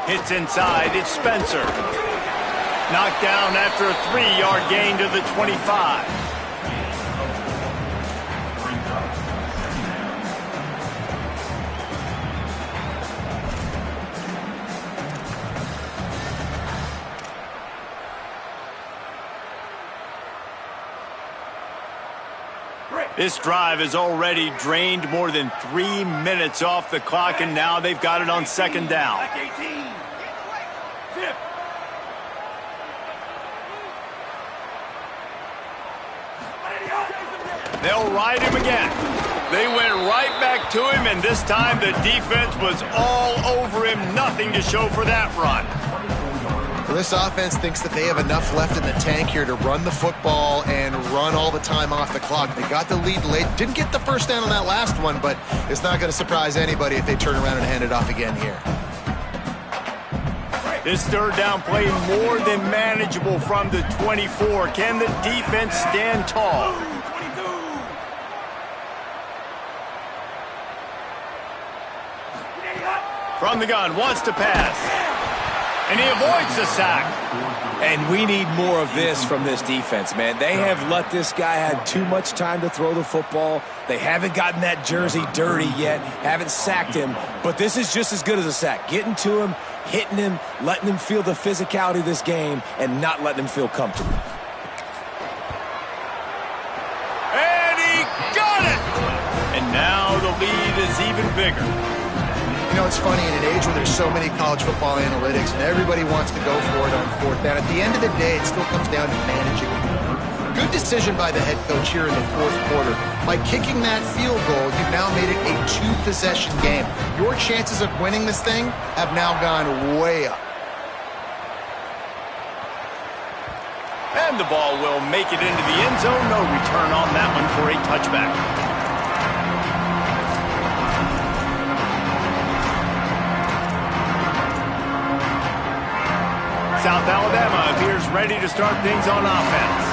Hits inside, it's Spencer. Knocked down after a 3-yard gain to the 25. This drive has already drained more than 3 minutes off the clock, and now they've got it on second down. They'll ride him again. They went right back to him, and this time the defense was all over him. Nothing to show for that run. Well, this offense thinks that they have enough left in the tank here to run the football and run all the time off the clock. They got the lead late. Didn't get the first down on that last one, but it's not going to surprise anybody if they turn around and hand it off again here. This third down play more than manageable from the 24. Can the defense stand tall? From the gun, wants to pass. And he avoids the sack. And we need more of this from this defense, man. They have let this guy have too much time to throw the football. They haven't gotten that jersey dirty yet, haven't sacked him. But this is just as good as a sack. Getting to him, hitting him, letting him feel the physicality of this game, and not letting him feel comfortable. And he got it! And now the lead is even bigger. You know, it's funny, in an age where there's so many college football analytics and everybody wants to go for it on fourth down, at the end of the day, it still comes down to managing. Good decision by the head coach here in the fourth quarter. By kicking that field goal, you've now made it a 2-possession game. Your chances of winning this thing have now gone way up. And the ball will make it into the end zone. No return on that one for a touchback. South Alabama appears ready to start things on offense.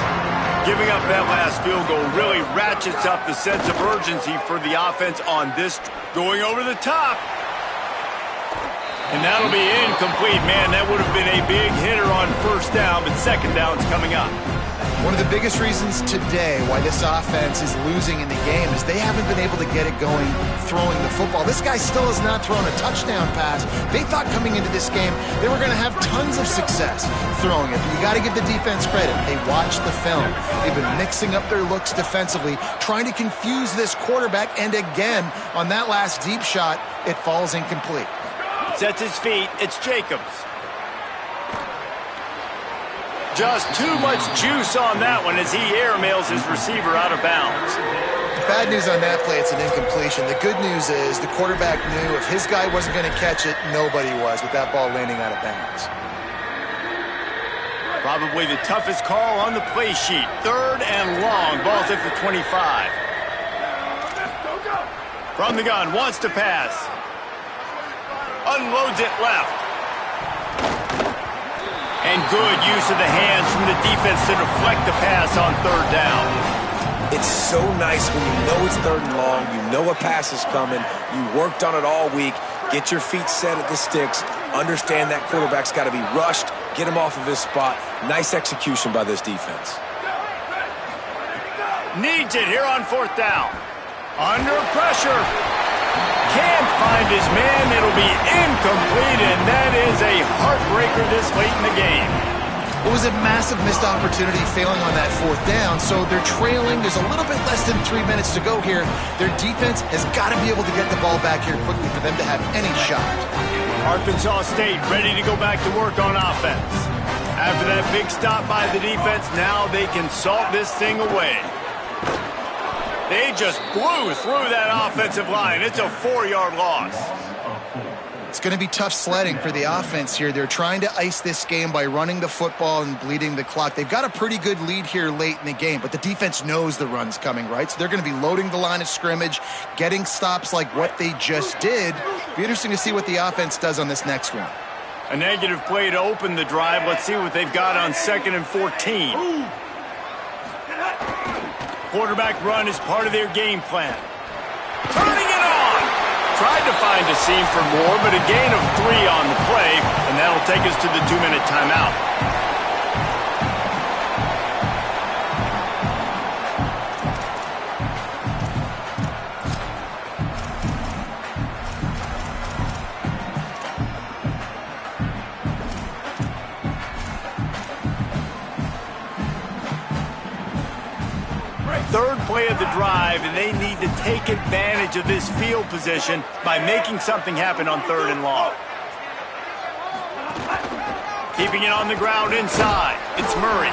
Giving up that last field goal really ratchets up the sense of urgency for the offense on this. Going over the top. And that'll be incomplete. Man, that would have been a big hitter on first down, but second down's coming up. One of the biggest reasons today why this offense is losing in the game is they haven't been able to get it going throwing the football. This guy still has not thrown a touchdown pass. They thought coming into this game they were going to have tons of success throwing it. But you got to give the defense credit. They watched the film. They've been mixing up their looks defensively, trying to confuse this quarterback. And again, on that last deep shot, it falls incomplete. Sets his feet. It's Jacobs. Just too much juice on that one as he airmails his receiver out of bounds. Bad news on that play, it's an incompletion. The good news is the quarterback knew if his guy wasn't going to catch it, nobody was with that ball landing out of bounds. Probably the toughest call on the play sheet. Third and long. Ball's at the 25. From the gun, wants to pass. Unloads it left. And good use of the hands from the defense to deflect the pass on third down. It's so nice when you know it's third and long, you know a pass is coming, you worked on it all week, get your feet set at the sticks, understand that quarterback's got to be rushed, get him off of his spot. Nice execution by this defense. Needs it here on fourth down. Under pressure. Can't find his man. It'll be incomplete, and that is a heartbreaker this late in the game. It was a massive missed opportunity failing on that fourth down, so they're trailing. There's a little bit less than 3 minutes to go here. Their defense has got to be able to get the ball back here quickly for them to have any shot. Arkansas State ready to go back to work on offense. After that big stop by the defense, now they can salt this thing away. They just blew through that offensive line. It's a 4-yard loss. It's going to be tough sledding for the offense here. They're trying to ice this game by running the football and bleeding the clock. They've got a pretty good lead here late in the game, but the defense knows the run's coming, right? So they're going to be loading the line of scrimmage, getting stops like what they just did. Be interesting to see what the offense does on this next one. A negative play to open the drive. Let's see what they've got on 2nd and 14. Quarterback run is part of their game plan. Turning it on! Tried to find a seam for more, but a gain of 3 on the play, and that'll take us to the 2-minute timeout. Third play of the drive, and they need to take advantage of this field position by making something happen on 3rd and long. Keeping it on the ground inside. It's Murray.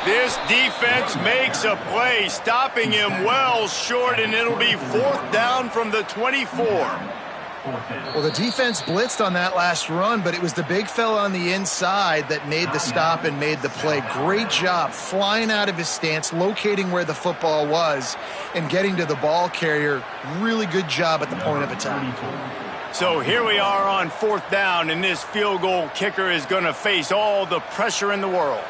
This defense makes a play, stopping him well short, and it'll be 4th down from the 24. Well, the defense blitzed on that last run, but it was the big fella on the inside that made the stop and made the play. Great job flying out of his stance, locating where the football was, and getting to the ball carrier. Really good job at the point of attack. So here we are on 4th down, and this field goal kicker is going to face all the pressure in the world.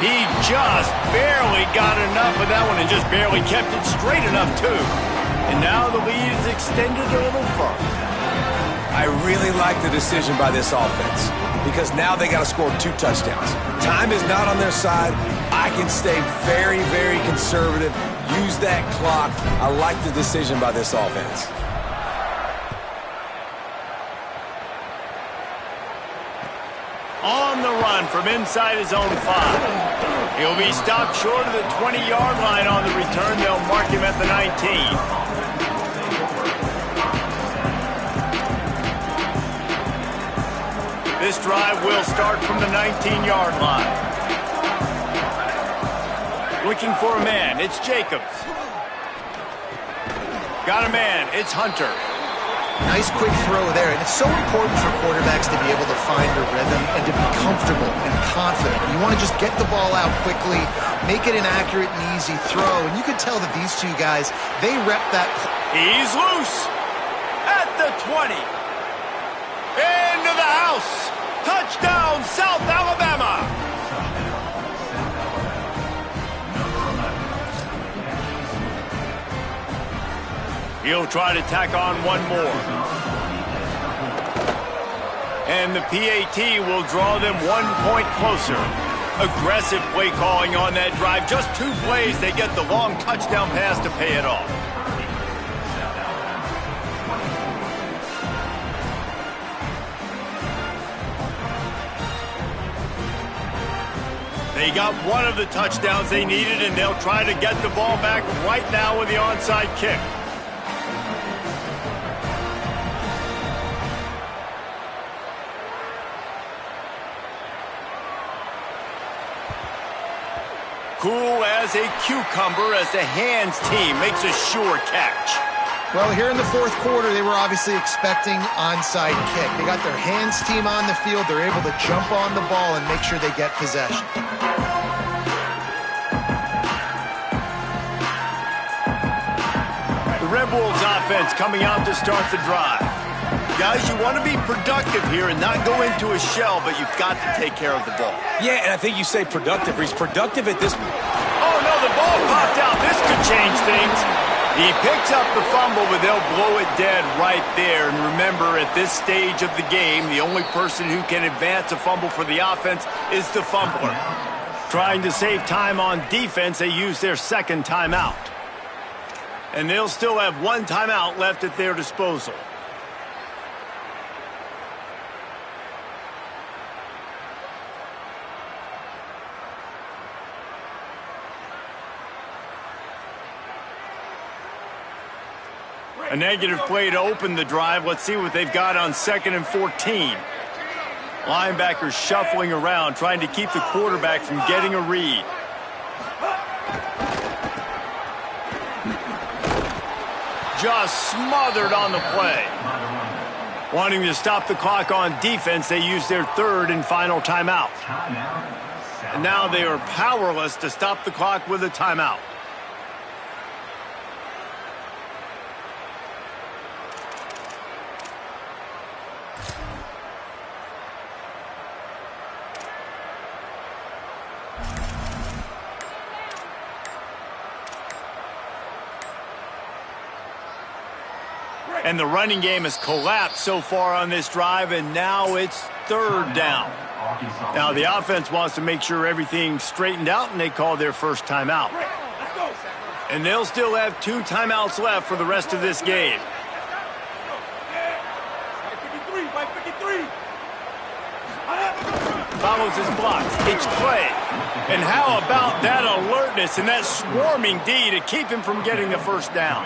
He just barely got enough of that one and just barely kept it straight enough, too. And now the lead is extended a little further. I really like the decision by this offense because now they got to score 2 touchdowns. Time is not on their side. I can stay very, very conservative, use that clock. I like the decision by this offense. On the run from inside his own 5. He'll be stopped short of the 20-yard line on the return. They'll mark him at the 19. This drive will start from the 19-yard line. Looking for a man, it's Jacobs. Got a man, it's Hunter. Nice quick throw there, and it's so important for quarterbacks to be able to find a rhythm and to be comfortable and confident. You want to just get the ball out quickly, make it an accurate and easy throw, and you can tell that these 2 guys, they rep that. He's loose at the 20. Into the house. Touchdown, South Alabama. He'll try to tack on one more. And the PAT will draw them 1 point closer. Aggressive play calling on that drive. Just 2 plays, they get the long touchdown pass to pay it off. They got one of the touchdowns they needed, and they'll try to get the ball back right now with the onside kick. Cool as a cucumber as the hands team makes a sure catch. Well, here in the 4th quarter, they were obviously expecting onside kick. They got their hands team on the field. They're able to jump on the ball and make sure they get possession. The Red Wolves offense coming out to start the drive. Guys, you want to be productive here and not go into a shell, but you've got to take care of the ball. Yeah, and I think you say productive. He's productive at this point. Oh, no, the ball popped out. This could change things. He picks up the fumble, but they'll blow it dead right there. And remember, at this stage of the game, the only person who can advance a fumble for the offense is the fumbler. Trying to save time on defense, they use their 2nd timeout. And they'll still have 1 timeout left at their disposal. A negative play to open the drive. Let's see what they've got on 2nd and 14. Linebackers shuffling around, trying to keep the quarterback from getting a read. Just smothered on the play. Wanting to stop the clock on defense, they use their 3rd and final timeout. And now they are powerless to stop the clock with a timeout. And the running game has collapsed so far on this drive, and now it's third down. Now the offense wants to make sure everything's straightened out, and they call their first timeout. And they'll still have 2 timeouts left for the rest of this game. Follows his blocks. It's Clay. And how about that alertness and that swarming D to keep him from getting the first down?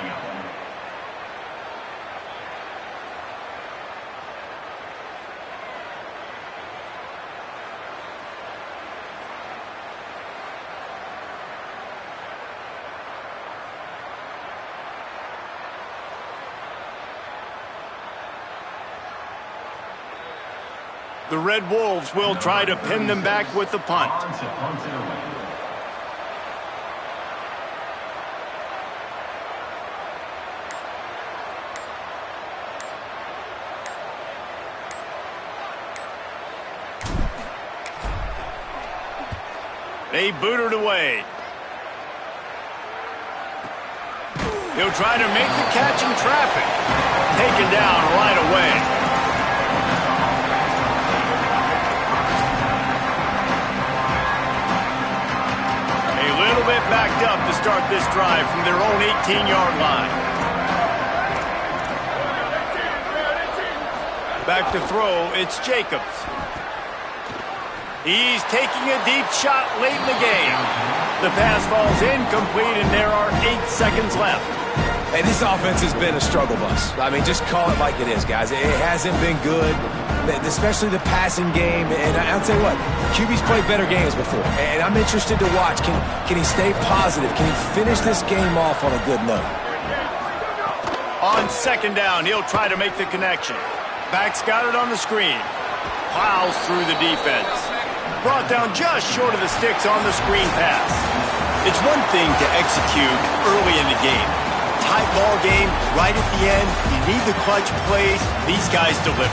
The Red Wolves will try to pin them back with the punt. They boot it away. He'll try to make the catch in traffic. Taken down right away. Bit backed up to start this drive from their own 18-yard line. Back to throw, it's Jacobs. He's taking a deep shot late in the game. The pass falls incomplete, and there are 8 seconds left. Hey, this offense has been a struggle bus. I mean, just call it like it is, guys. It hasn't been good, especially the passing game. And I'll tell you what, QB's played better games before, and I'm interested to watch. Can he stay positive? Can he finish this game off on a good note? On second down, he'll try to make the connection. Back's got it on the screen. Plows through the defense. Brought down just short of the sticks on the screen pass. It's one thing to execute early in the game. Tight ball game, right at the end, you need the clutch plays. These guys deliver.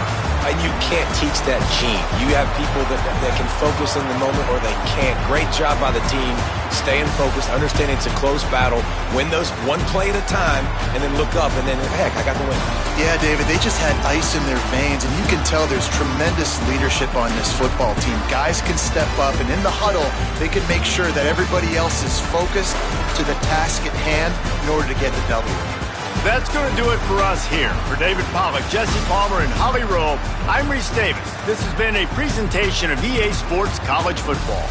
And you can't teach that gene. You have people that can focus in the moment or they can't. Great job by the team, staying focused, understanding it's a close battle, win those one play at a time, and then look up, and then, heck, I got the win. Yeah, David, they just had ice in their veins, and you can tell there's tremendous leadership on this football team. Guys can step up, and in the huddle, they can make sure that everybody else is focused to the task at hand in order to get the W. That's going to do it for us here. For David Pollack, Jesse Palmer, and Holly Rowe, I'm Reese Davis. This has been a presentation of EA Sports College Football.